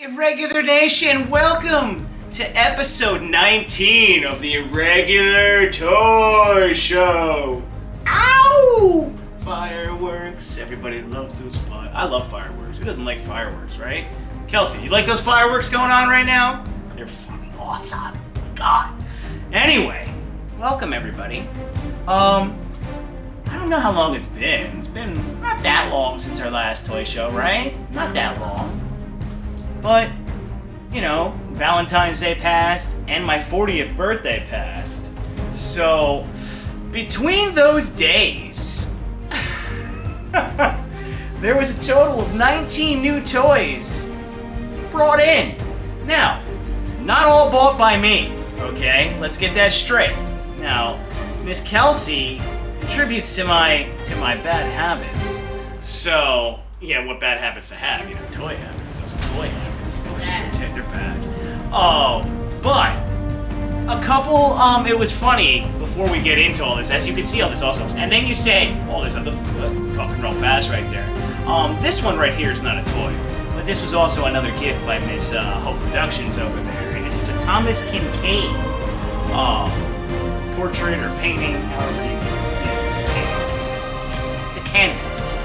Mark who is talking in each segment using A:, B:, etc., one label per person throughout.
A: Irregular Nation, welcome to episode 19 of the Irregular Toy Show. Ow! Fireworks. Everybody loves those I love fireworks. Who doesn't like fireworks, right? Kelsey, you like those fireworks going on right now? They're fucking awesome. Oh my god. Anyway, welcome everybody. I don't know how long it's been. It's been not that long since our last toy show, right? Not that long. But, you know, Valentine's Day passed and my 40th birthday passed. So, between those days, there was a total of 19 new toys brought in. Now, not all bought by me, okay? Let's get that straight. Now, Miss Kelsey contributes to my bad habits. So, yeah, what bad habits to have? You know, toy habits. Those toy habits. They're bad. But a couple, it was funny before we get into all this, as you can see all this also. And then you say, all this, I'm talking real fast right there. This one right here is not a toy, but this was also another gift by Miss Hope Productions over there. And this is a 𝐤𝐸𝐵𝐿 portrait or painting, however you it's a canvas. It's a canvas.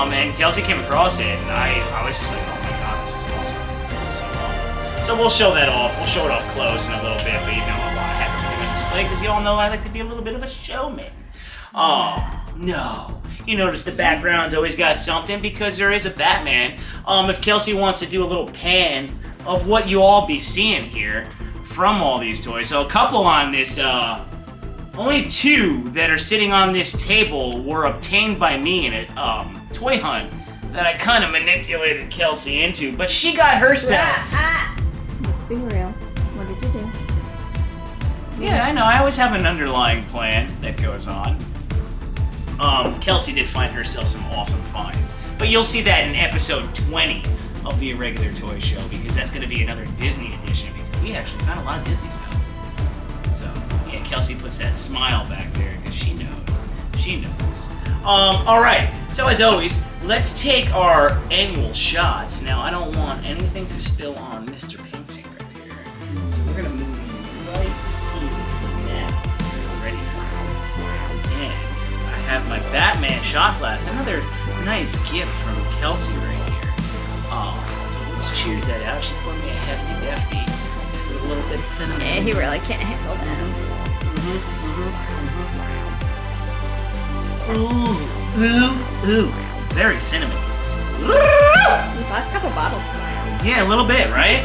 A: And Kelsey came across it, and I was just like, oh my god, this is awesome. This is so awesome. So we'll show that off. We'll show it off close in a little bit, but you know, I want to have everything on display because you all know I like to be a little bit of a showman. Oh, no. You notice the background's always got something because there is a Batman. If Kelsey wants to do a little pan of what you all be seeing here from all these toys. So a couple on this, only two that are sitting on this table were obtained by me in a toy hunt that I kind of manipulated Kelsey into, but she got herself.
B: Let's be real. What did you do?
A: Yeah, I know. I always have an underlying plan that goes on. Kelsey did find herself some awesome finds, but you'll see that in episode 20 of the Irregular Toy Show because that's going to be another Disney edition because we actually found a lot of Disney stuff. So, yeah, Kelsey puts that smile back there because she knows. She knows. Alright, so as always, let's take our annual shots. Now, I don't want anything to spill on Mr. Painting right here. So we're going to move you right here for now. So we're ready for it. And I have my Batman shot glass. Another nice gift from Kelsey right here. So let's cheers that out. She poured me a hefty defty. This is a little bit cinnamon.
B: Yeah, he really can't handle that.
A: Ooh. Very cinnamon.
B: These last couple bottles.
A: Yeah, a little bit, right?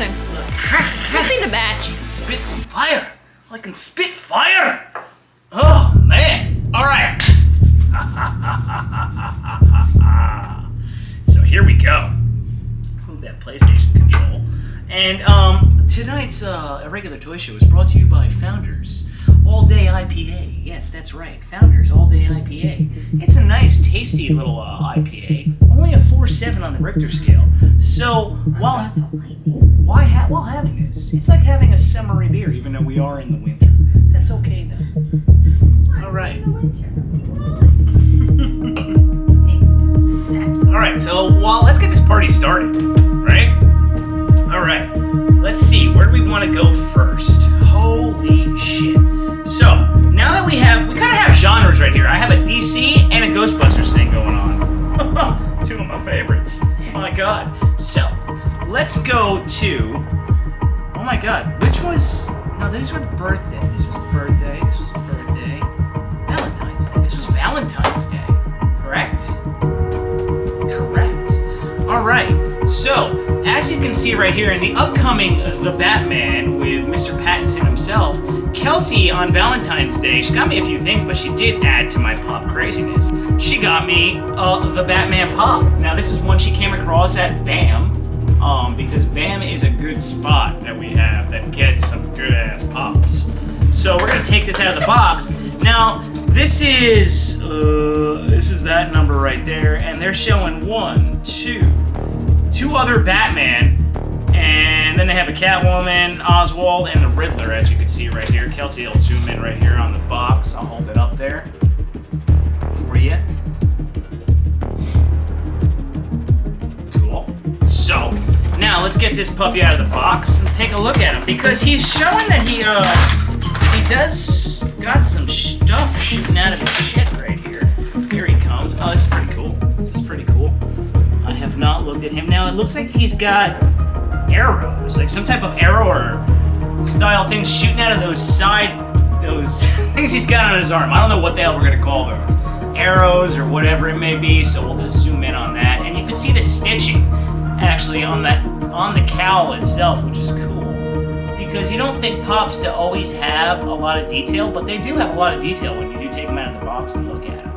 B: Must be the batch.
A: Spit some fire. I can spit fire. Oh, man. All right. So here we go. Move that PlayStation control. And tonight's Irregular Toy Show is brought to you by Founders All Day IPA. Yes, that's right, Founders All Day IPA. It's a nice, tasty little IPA. Only a 4.7 on the Richter scale. So while having this, it's like having a summery beer, even though we are in the winter. That's okay though. All right. All right. So let's get this party started, right? Alright, let's see, where do we want to go first? Holy shit. So, now that we kind of have genres right here. I have a DC and a Ghostbusters thing going on. Two of my favorites. Oh my god. So, let's go to, oh my god, which was, no, these were birthday. This was birthday. Valentine's Day. This was Valentine's Day. Correct? Alright, so, as you can see right here in the upcoming The Batman with Mr. Pattinson himself, Kelsey on Valentine's Day, she got me a few things, but she did add to my pop craziness. She got me the Batman pop. Now this is one she came across at BAM, because BAM is a good spot that we have that gets some good ass pops. So we're gonna take this out of the box. Now, this is that number right there, and they're showing two other Batman, and then they have a Catwoman, Oswald, and the Riddler, as you can see right here. Kelsey will zoom in right here on the box. I'll hold it up there for you. Cool. So now let's get this puppy out of the box and take a look at him, because he's showing that he does got some stuff shooting out of his shit right here. Here he comes. Oh, this is pretty cool. This is pretty cool. I have not looked at him. Now it looks like he's got arrows, like some type of arrow or style things shooting out of those things he's got on his arm. I don't know what the hell we're gonna call those. Arrows or whatever it may be, so we'll just zoom in on that. And you can see the stitching actually on the cowl itself, which is cool. Because you don't think Pops to always have a lot of detail, but they do have a lot of detail when you do take them out of the box and look at them.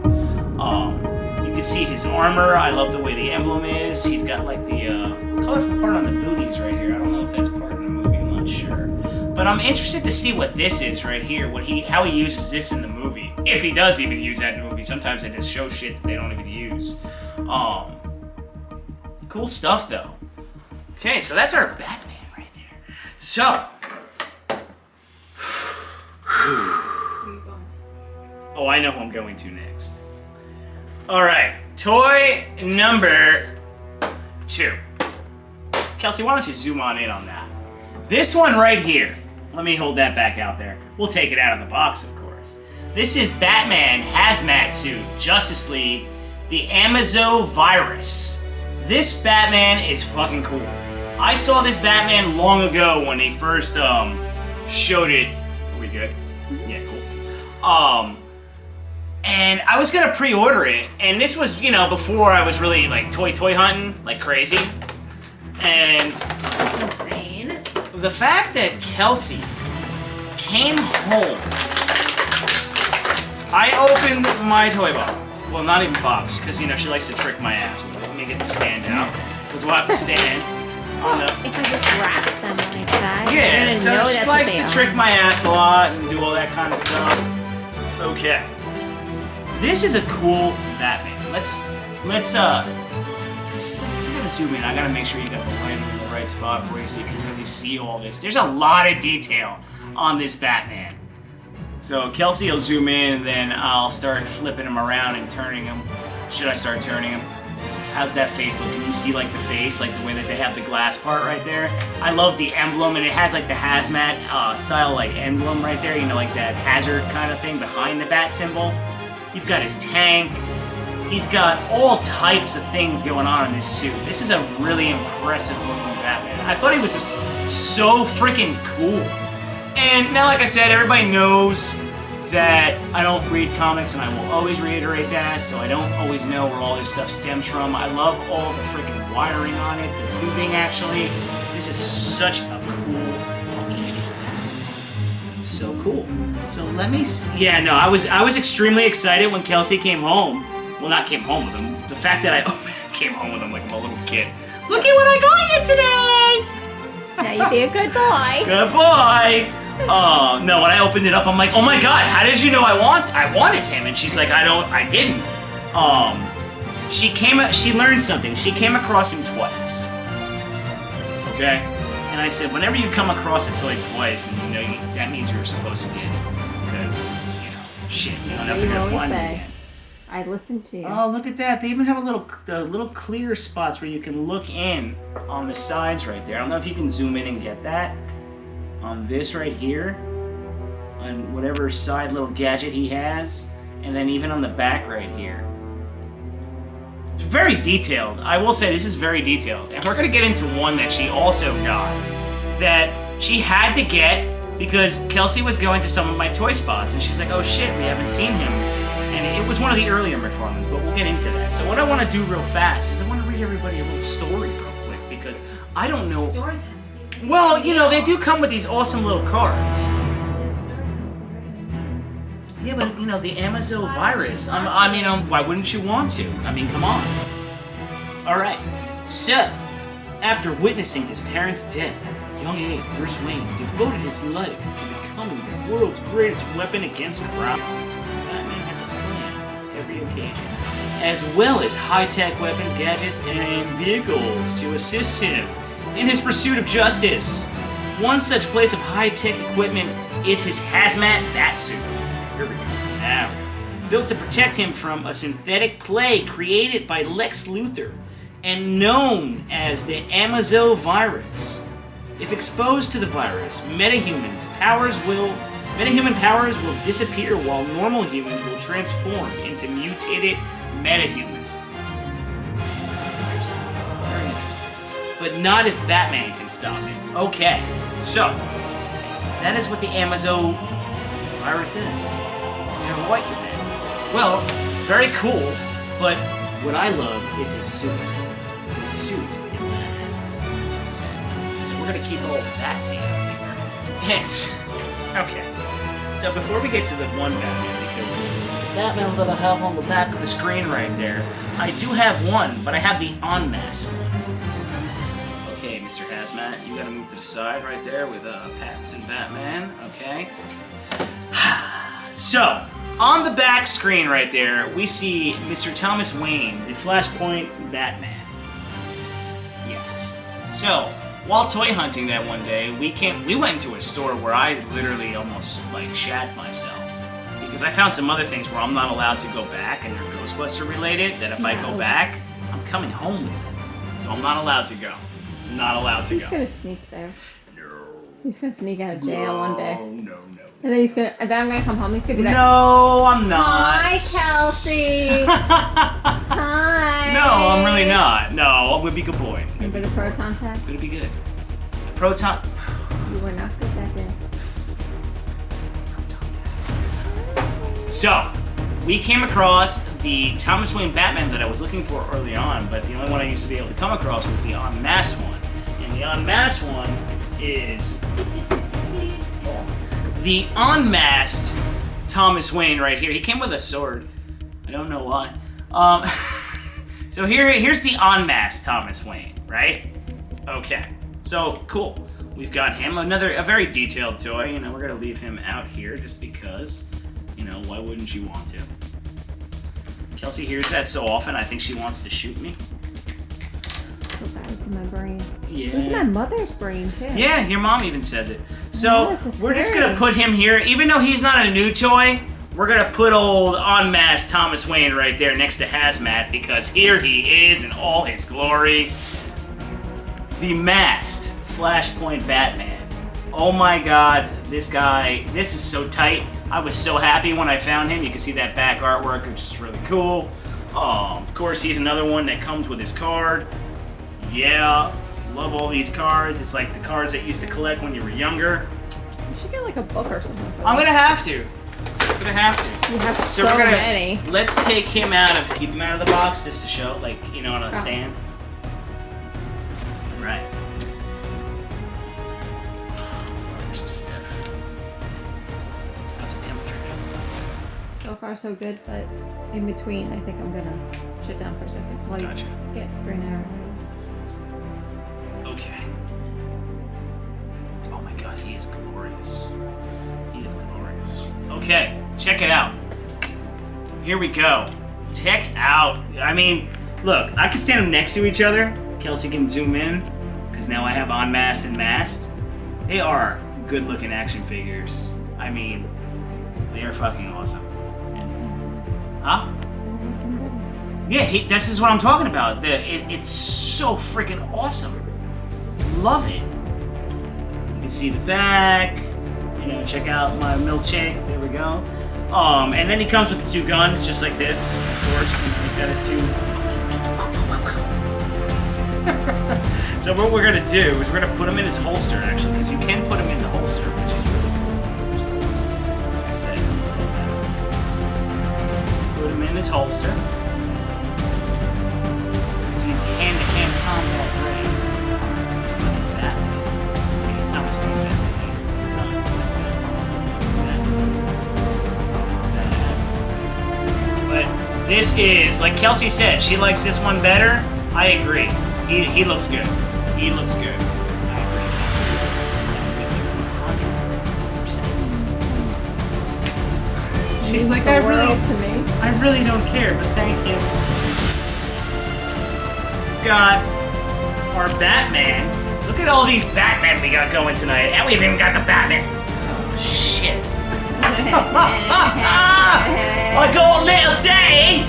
A: You can see his armor. I love the way the emblem is. He's got like the colorful part on the booties right here. I don't know if that's part of the movie, I'm not sure. But I'm interested to see what this is right here, how he uses this in the movie. If he does even use that in the movie. Sometimes they just show shit that they don't even use. Cool stuff though. Okay, so that's our Batman right there. So. Oh, I know who I'm going to next. Alright, toy number 2. Kelsey, why don't you zoom on in on that? This one right here. Let me hold that back out there. We'll take it out of the box, of course. This is Batman Hazmat Suit, Justice League, the 𝐦𝐤𝐤𝐵. This Batman is fucking cool. I saw this Batman long ago when they first showed it. Are we good? Yeah, cool. And I was gonna pre-order it, and this was, before I was really like toy hunting like crazy. And the fact that Kelsey came home, I opened my toy box. Well, not even box, because she likes to trick my ass. Make it stand out, because we'll have to stand.
B: If I just wrap them on each side,
A: yeah, so she likes to trick my ass a lot and do all that kind of stuff. Okay. This is a cool Batman. Let's just zoom in. I gotta make sure you got the light in the right spot for you so you can really see all this. There's a lot of detail on this Batman. So Kelsey will zoom in, and then I'll start flipping him around and turning him. Should I start turning him? How's that face look? Can you see like the face, like the way that they have the glass part right there? I love the emblem, and it has like the hazmat style like emblem right there, like that hazard kind of thing behind the bat symbol. You've got his tank. He's got all types of things going on in this suit. This is a really impressive looking Batman. I thought he was just so freaking cool. And now, like I said, everybody knows that I don't read comics, and I will always reiterate that, so I don't always know where all this stuff stems from. I love all the freaking wiring on it, the tubing actually. This is such a cool fucking so cool. So let me see. Yeah, no, I was extremely excited when Kelsey came home. Well, not came home with him. The fact that I came home with him like I'm a little kid. Look at what I got you today!
B: Now you be a good boy.
A: Good boy! No, when I opened it up, I'm like, oh my god, how did you know I wanted him? And she's like, I didn't. She learned something. She came across him twice. Okay? And I said, whenever you come across a toy twice, and that means you're supposed to get it. Because, shit, nothing gonna find it again.
B: I listened to you.
A: Oh, look at that. They even have little clear spots where you can look in on the sides right there. I don't know if you can zoom in and get that. On this right here, on whatever side little gadget he has, and then even on the back right here. It's very detailed. I will say this is very detailed. And we're going to get into one that she also got, that she had to get because Kelsey was going to some of my toy spots, and she's like, oh shit, we haven't seen him. And it was one of the earlier McFarlanes, but we'll get into that. So what I want to do real fast is I want to read everybody a little story real quick, because I don't know...
B: Storytime.
A: Well, they do come with these awesome little cards. Yeah, but, the 𝐦𝐤𝐤𝐵, why wouldn't you want to? Come on. Alright, so, after witnessing his parents' death at a young age, Bruce Wayne devoted his life to becoming the world's greatest weapon against crime. Batman has a plan on every occasion, as well as high-tech weapons, gadgets, and vehicles to assist him in his pursuit of justice. One such place of high-tech equipment is his hazmat batsuit. Here we go. Now, built to protect him from a synthetic plague created by Lex Luthor and known as the 𝐦𝐤𝐤 virus. If exposed to the virus, metahuman powers will disappear while normal humans will transform into mutated metahumans. Interesting. Very interesting. But not if Batman can stop it. Okay, so that is what the 𝐦𝐤𝐤 virus is. You're what you meant. Well, very cool, but what I love is his suit. His suit is badass. So we're gonna keep all that scene out here. And okay. So before we get to the one Batman, because the Batman that I have on the back of the screen right there, I do have one, but I have the unmasked one. Okay, Mr. Hazmat, you gotta move to the side right there with Pattinson Batman. Okay. So, on the back screen right there, we see Mr. Thomas Wayne, the Flashpoint Batman. Yes. So, while toy hunting that one day, we went into a store where I literally almost like shat myself. Because I found some other things where I'm not allowed to go back and they're Ghostbuster related, that if I go back, I'm coming home with them. So I'm not allowed to go. I'm not allowed to go.
B: He's gonna sneak there.
A: No.
B: He's gonna sneak out of jail one day.
A: No.
B: And then I'm gonna come home. He's gonna do that.
A: No, I'm not.
B: Hi, Kelsey. Hi.
A: No, I'm really not. No, I'm gonna be a good boy.
B: Remember the proton pack?
A: I'm gonna be good. The proton.
B: You were not good that day.
A: So, we came across the Thomas Wayne Batman that I was looking for early on, but the only one I used to be able to come across was the unmasked one. And the unmasked one is the unmasked Thomas Wayne right here. He came with a sword. I don't know why. So here's the unmasked Thomas Wayne, right? Okay. So cool. We've got him. A very detailed toy. You know, we're gonna leave him out here just because. You know, why wouldn't you want to? Kelsey hears that so often. I think she wants to shoot me.
B: So bad it's in my brain.
A: Yeah.
B: It was in my mother's brain too.
A: Yeah, your mom even says it. So
B: so
A: we're just gonna put him here, even though he's not a new toy. We're gonna put old unmasked Thomas Wayne right there next to Hazmat because here he is in all his glory. The masked Flashpoint Batman. Oh my God, this is so tight. I was so happy when I found him. You can see that back artwork, which is really cool. Of course, he's another one that comes with his card. Yeah, love all these cards. It's like the cards that you used to collect when you were younger.
B: You should get like a book or something.
A: I'm gonna have to.
B: You have so many.
A: Let's take him keep him out of the box just to show, like, you know, on a stand. Right. You're so stiff. That's a temperature.
B: So far, so good, but in between, I think I'm gonna shut down for a second while you get Green Arrow.
A: Okay. Oh my God, he is glorious. He is glorious. Okay, check it out. Here we go. Check out. I mean, look, I can stand them next to each other. Kelsey can zoom in, because now I have unmasked and masked. They are good-looking action figures. I mean, they are fucking awesome. Huh? Yeah, this is what I'm talking about. It's so freaking awesome. Love it. You can see the back. You know, check out my milkshake. There we go. And then he comes with the two guns, just like this. Of course, he's got his two. So what we're gonna do is we're gonna put him in his holster, actually, because you can put him in the holster, which is really cool. Like I said. Put him in his holster. Because he's hand-to-hand combat ready. This is fucking Batman. He's Thomas Wayne Batman. He uses his gun. But this is, like Kelsey said, she likes this one better. I agree. He looks good. He looks good. I agree, Kelsey. 100%. She's like, I really don't care, but thank you. Got our Batman. Look at all these Batman we got going tonight, and we've even got the Batman. Oh shit! I got a little day,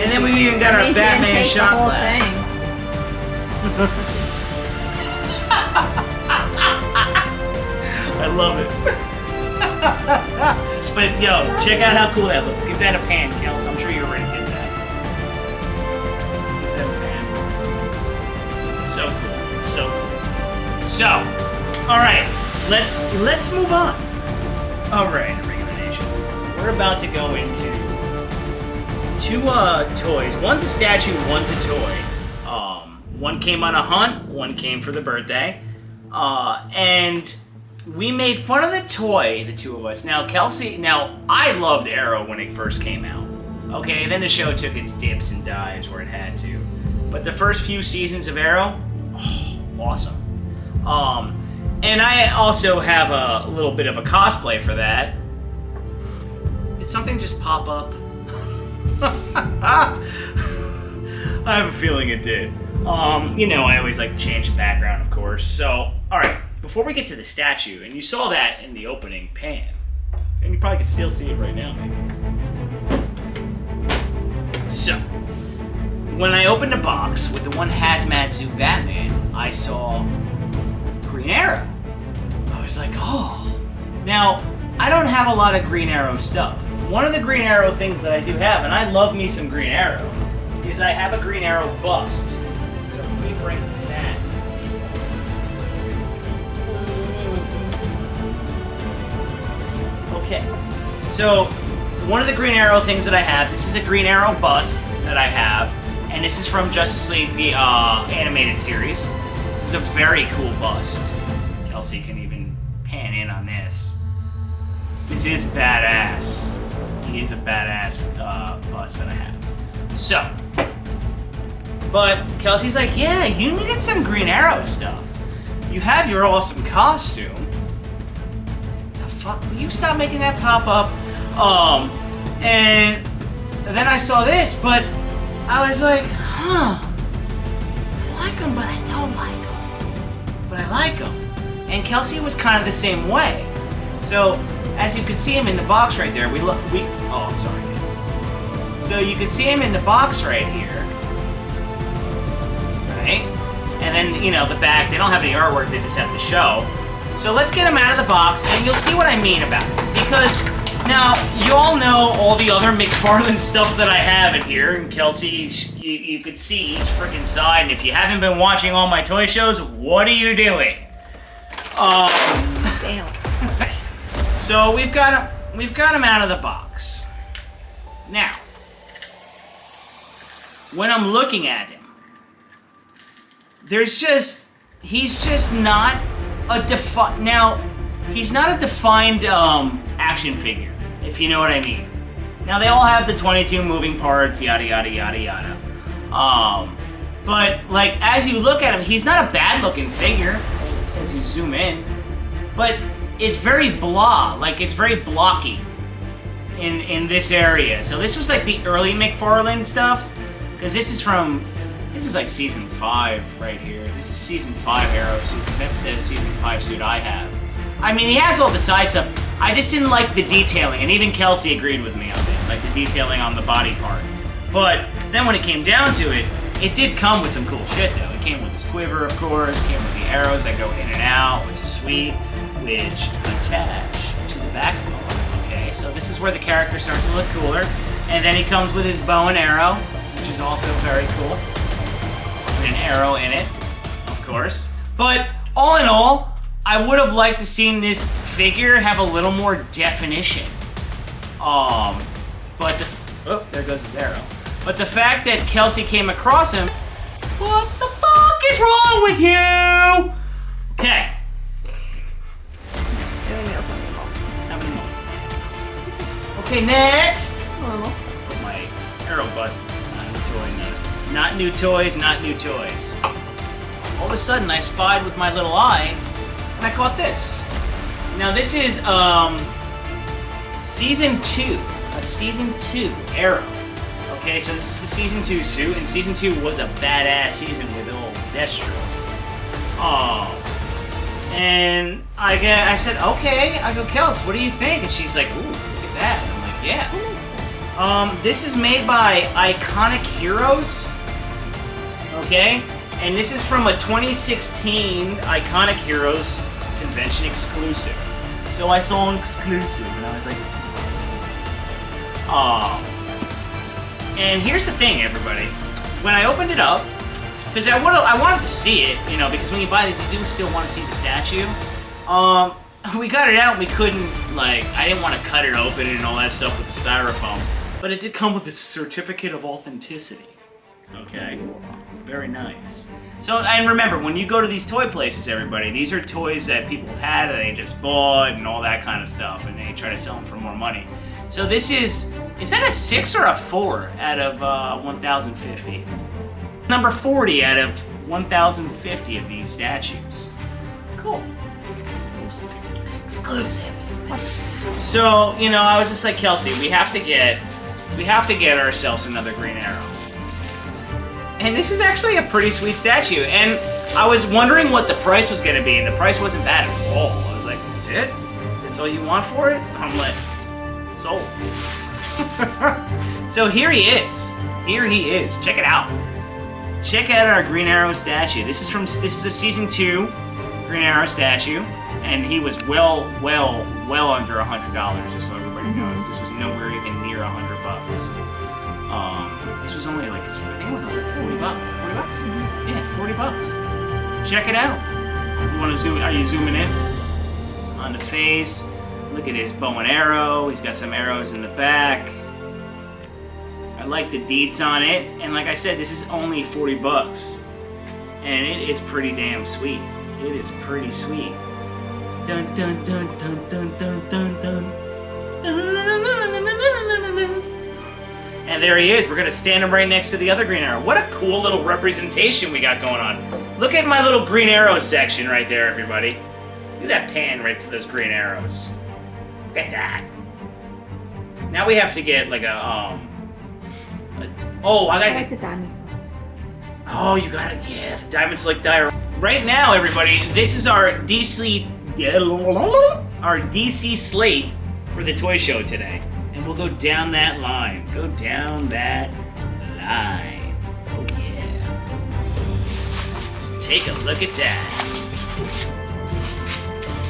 A: and then we even got our Batman shot glass. I love it. But yo, check out how cool that looks. Give that a pan, Kels. I'm sure you're ready to get that. Give that a pan. So cool. So cool. So, alright, let's move on. Alright, Irregular Nation. We're about to go into two toys. One's a statue, one's a toy. One came on a hunt, one came for the birthday. And we made fun of the toy, the two of us. Now, I loved Arrow when it first came out. Okay, then the show took its dips and dives where it had to. But the first few seasons of Arrow, awesome. And I also have a little bit of a cosplay for that. Did something just pop up? I have a feeling it did. I always like to change the background, of course. So, alright, before we get to the statue, and you saw that in the opening pan, and you probably can still see it right now, maybe. So, when I opened the box with the one 𝐦𝐨𝐬𝐬 Batman, I saw Green Arrow. I was like, oh. Now, I don't have a lot of Green Arrow stuff. One of the Green Arrow things that I do have, and I love me some Green Arrow, is I have a Green Arrow bust. So let me bring that to the table. Okay. So, one of the Green Arrow things that I have, this is a Green Arrow bust that I have, and this is from Justice League, the animated series. This is a very cool bust. Kelsey can even pan in on this. This is badass. He is a badass bust that I have. So, but Kelsey's like, yeah, you needed some Green Arrow stuff. You have your awesome costume. The fuck? Will you stop making that pop up? And then I saw this, but I was like, huh. I like him, but I don't like him. But I like him. And Kelsey was kind of the same way. So, as you can see him in the box right there, oh, I'm sorry, guys. So you can see him in the box right here. Right? And then, the back, they don't have any artwork, they just have the show. So let's get him out of the box, and you'll see what I mean about it. Because, now, you all know all the other McFarlane stuff that I have in here, and Kelsey, you could see each freaking side, and if you haven't been watching all my toy shows, what are you doing?
B: Damn.
A: So we've got him out of the box. Now, when I'm looking at him, he's just not a he's not a defined action figure, if you know what I mean. Now they all have the 22 moving parts, yada yada yada yada. But like as you look at him, he's not a bad looking figure as you zoom in, but it's very it's very blocky in this area. So this was like the early McFarlane stuff, because this is like season 5 right here. This is season 5 Arrow suit, because that's the season 5 suit I have. I mean, he has all the side stuff. I just didn't like the detailing, and even Kelsey agreed with me on this, like the detailing on the body part. But then when it came down to it, it did come with some cool shit though. It came with his quiver, of course, came with the arrows that go in and out, which is sweet, which attach to the backbone. Okay, so this is where the character starts to look cooler. And then he comes with his bow and arrow, which is also very cool. With an arrow in it, of course. But all in all, I would have liked to seen this figure have a little more definition. There goes his arrow. But the fact that Kelsey came across him, what the fuck is wrong with you? Okay. Okay, next.
B: It's normal.
A: Put my arrow bust. Not new toys, not new toys. All of a sudden, I spied with my little eye, and I caught this. Now this is season 2, a season 2 Arrow. Okay, so this is the season 2 suit, and season 2 was a badass season with old Destro. And I said, okay. I go, Kels, what do you think? And she's like, ooh, look at that. I'm like, yeah. This is made by Iconic Heroes. Okay? And this is from a 2016 Iconic Heroes convention exclusive. So I saw an exclusive, and I was like, oh. And here's the thing, everybody. When I opened it up, because I wanted to see it, you know, because when you buy these, you do still want to see the statue. We got it out, and we couldn't, like, I didn't want to cut it open and all that stuff with the styrofoam. But it did come with a certificate of authenticity. Okay? Very nice. So, and remember, when you go to these toy places, everybody, these are toys that people have had that they just bought and all that kind of stuff, and they try to sell them for more money. So this is that a 6 or a 4 out of 1,050? Number 40 out of 1,050 of these statues. Cool. Exclusive. So, you know, I was just like, Kelsey, we have to get ourselves another Green Arrow. And this is actually a pretty sweet statue. And I was wondering what the price was going to be, and the price wasn't bad at all. I was like, that's it? That's all you want for it? I'm like, sold. So here he is. Here he is. Check it out. Check out our Green Arrow statue. This is a season 2 Green Arrow statue, and he was well under $100, just so everybody knows. This was nowhere even near $100. This was only like, I think it was like 40 bucks. 40 bucks? Mm-hmm. Yeah, 40 bucks. Check it out. You want to zoom? Are you zooming in on the face? Look at his bow and arrow. He's got some arrows in the back. I like the deeds on it, and like I said, this is only 40 bucks, and it is pretty damn sweet. It is pretty sweet. Dun dun dun dun dun dun dun dun. And there he is. We're gonna stand him right next to the other Green Arrow. What a cool little representation we got going on. Look at my little Green Arrow section right there, everybody. Do that pan right to those Green Arrows. Look at that. Now we have to get like I
B: like the diamonds.
A: Oh, you gotta, yeah, the Diamond Slick die. Right now, everybody, this is our DC slate for the toy show today. And we'll go down that line. Go down that line. Oh, yeah. Take a look at that.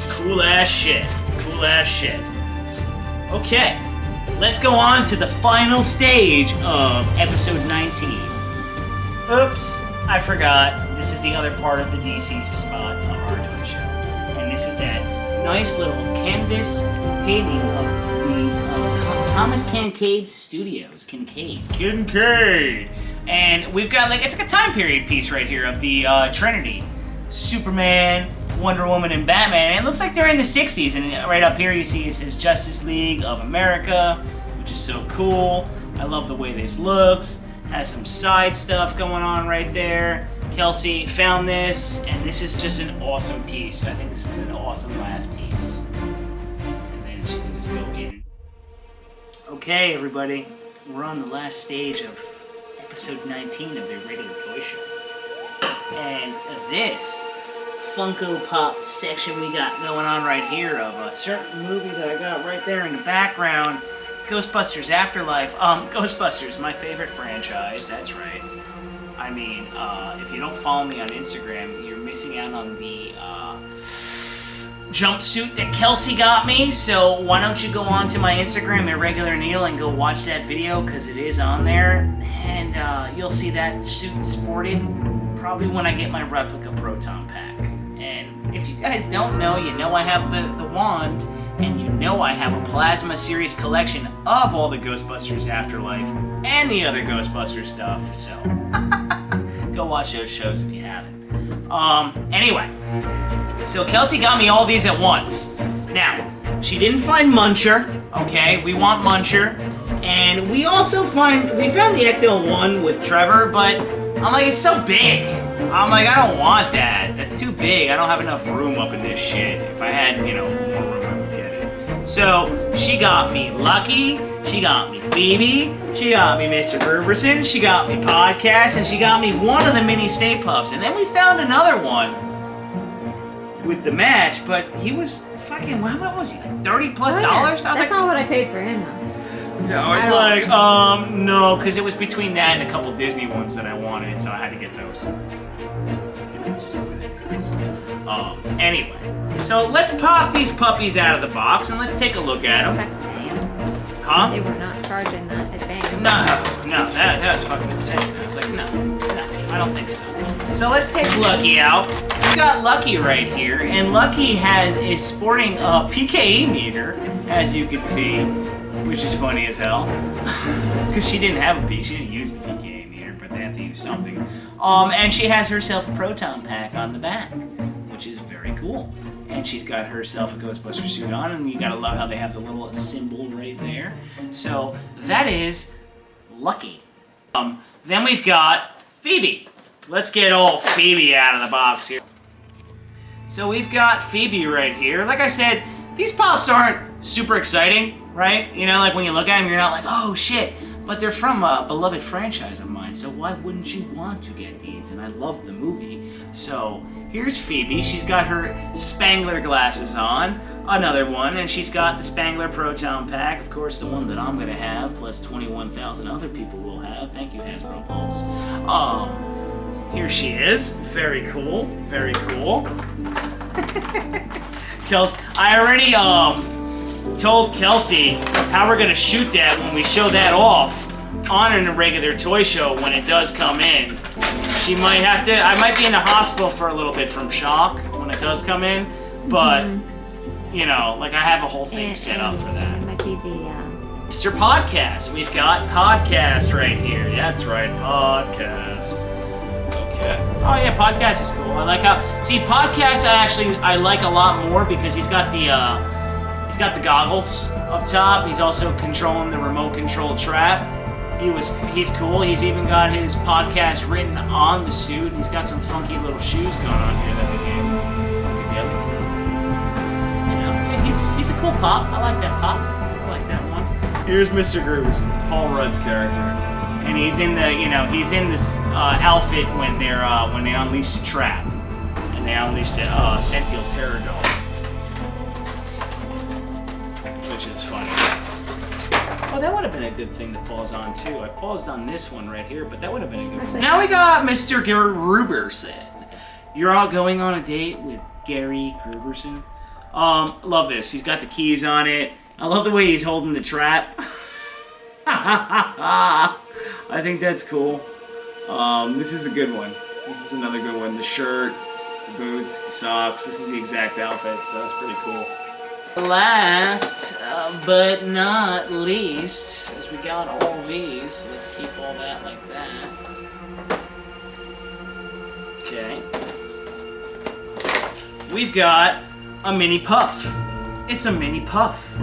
A: Cool ass shit. Cool ass shit. Okay. Let's go on to the final stage of episode 19. Oops, I forgot. This is the other part of the DC spot of our toy show. And this is that nice little canvas painting of the Thomas Kincaid Studios. Kincaid! And we've got it's like a time period piece right here of the Trinity. Superman, Wonder Woman, and Batman. And it looks like they're in the 60s. And right up here you see it says Justice League of America, which is so cool. I love the way this looks. Has some side stuff going on right there. Kelsey found this, and this is just an awesome piece. I think this is an awesome last piece. And then she can just go in. Okay, everybody. We're on the last stage of episode 19 of the Irregular Toy Show. And this Funko Pop section we got going on right here of a certain movie that I got right there in the background. Ghostbusters Afterlife. Ghostbusters, my favorite franchise, that's right. I mean, if you don't follow me on Instagram, you're missing out on the jumpsuit that Kelsey got me, so why don't you go on to my Instagram, Irregular Neil, and go watch that video, because it is on there, and you'll see that suit sported probably when I get my replica Proton Pack. And if you guys don't know, you know I have the wand, and you know I have a Plasma Series collection of all the Ghostbusters Afterlife and the other Ghostbusters stuff, so go watch those shows if you haven't. Anyway, so Kelsey got me all these at once. Now, she didn't find Muncher, okay? We want Muncher. And we found the Ecto-1 with Trevor, but I'm like, it's so big. I'm like, I don't want that. That's too big. I don't have enough room up in this shit. If I had, more room, I would get it. So, she got me Lucky, she got me Phoebe, she got me Mr. Gruberson, she got me Podcast, and she got me one of the mini Stay Puffs. And then we found another one with the match, but he was fucking, what was he, like $30+?
B: Oh, yeah. That's not what I paid for him, though.
A: Yeah, I was like, no, because it was between that and a couple Disney ones that I wanted, so I had to get those. Anyway, so let's pop these puppies out of the box and let's take a look at them. Huh?
B: They were not charging that at bank.
A: No, that was fucking insane. I was like, no, I don't think so. So let's take Lucky out. We got Lucky right here, and Lucky is sporting a PKE meter, as you can see, which is funny as hell, because she didn't have a she didn't use the PKE meter, but they have to use something. And she has herself a proton pack on the back, which is very cool. And she's got herself a Ghostbuster suit on, and you gotta love how they have the little symbol right there. So that is Lucky. Then we've got Phoebe. Let's get old Phoebe out of the box here. So we've got Phoebe right here. Like I said, these pops aren't super exciting, right? You know, like when you look at them, you're not like, oh shit. But they're from a beloved franchise of mine, so why wouldn't you want to get these? And I love the movie. So here's Phoebe. She's got her Spangler glasses on, another one, and she's got the Spangler Proton Pack, of course, the one that I'm gonna have, plus 21,000 other people will have. Thank you, Hasbro Pulse. Here she is. Very cool. Very cool. Kels, I already told Kelsey how we're gonna shoot that when we show that off on an Irregular Toy Show when it does come in. She might have to, I might be in the hospital for a little bit from shock when it does come in, but, you know, like I have a whole thing set up for that.
B: It might be the,
A: Mr. Podcast. We've got Podcast right here. Yeah, that's right, Podcast. Okay. Oh yeah, Podcast is cool. I like how, see, Podcast I like a lot more because he's got the goggles up top. He's also controlling the remote control trap. He's cool. He's even got his podcast written on the suit. He's got some funky little shoes going on here that we gave together. You know, yeah, he's a cool pop. I like that pop. I like that one. Here's Mr. Grooves, Paul Rudd's character, and he's in this outfit when they unleashed a trap, and they unleashed a Sentinel Terror Dog. Which is funny. Oh, that would have been a good thing to pause on too. I paused on this one right here, but that would have been a good one. Now we got Mr. Gruberson. You're all going on a date with Gary Gruberson. Love this. He's got the keys on it. I love the way he's holding the trap. I think that's cool. This is a good one. This is another good one. The shirt, the boots, the socks. This is the exact outfit, so that's pretty cool. Last but not least, as we got all these, so let's keep all that like that. Okay. We've got a mini Puff. It's a mini Puff.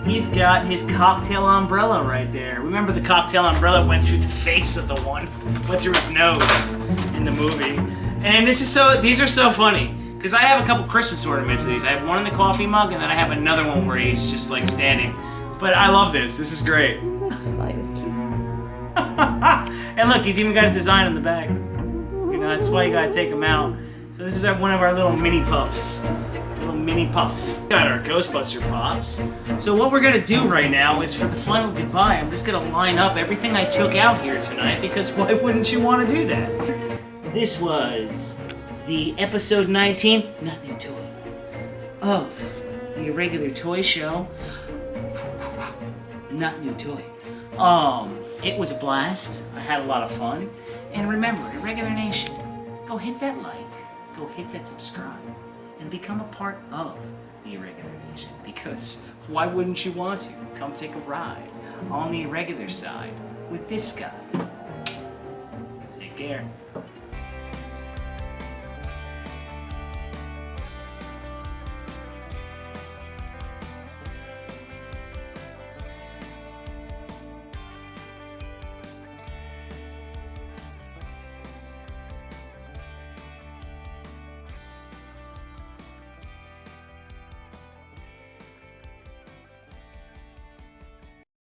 A: He's got his cocktail umbrella right there. Remember the cocktail umbrella went through the face of the one, went through his nose in the movie. And these are so funny. Because I have a couple Christmas ornaments of these. I have one in the coffee mug, and then I have another one where he's just like standing. But I love this. This is great.
B: that slide was cute.
A: And look, he's even got a design on the back. You know, that's why you gotta take him out. So this is one of our little mini Puffs. Little mini Puff. Got our Ghostbuster Pops. So what we're gonna do right now is for the final goodbye, I'm just gonna line up everything I took out here tonight, because why wouldn't you want to do that? This was the episode 19, not new toy, of the Irregular Toy Show. Not new toy. It was a blast. I had a lot of fun. And remember, Irregular Nation, go hit that like, go hit that subscribe, and become a part of the Irregular Nation. Because why wouldn't you want to? Come take a ride on the irregular side with this guy. Take care.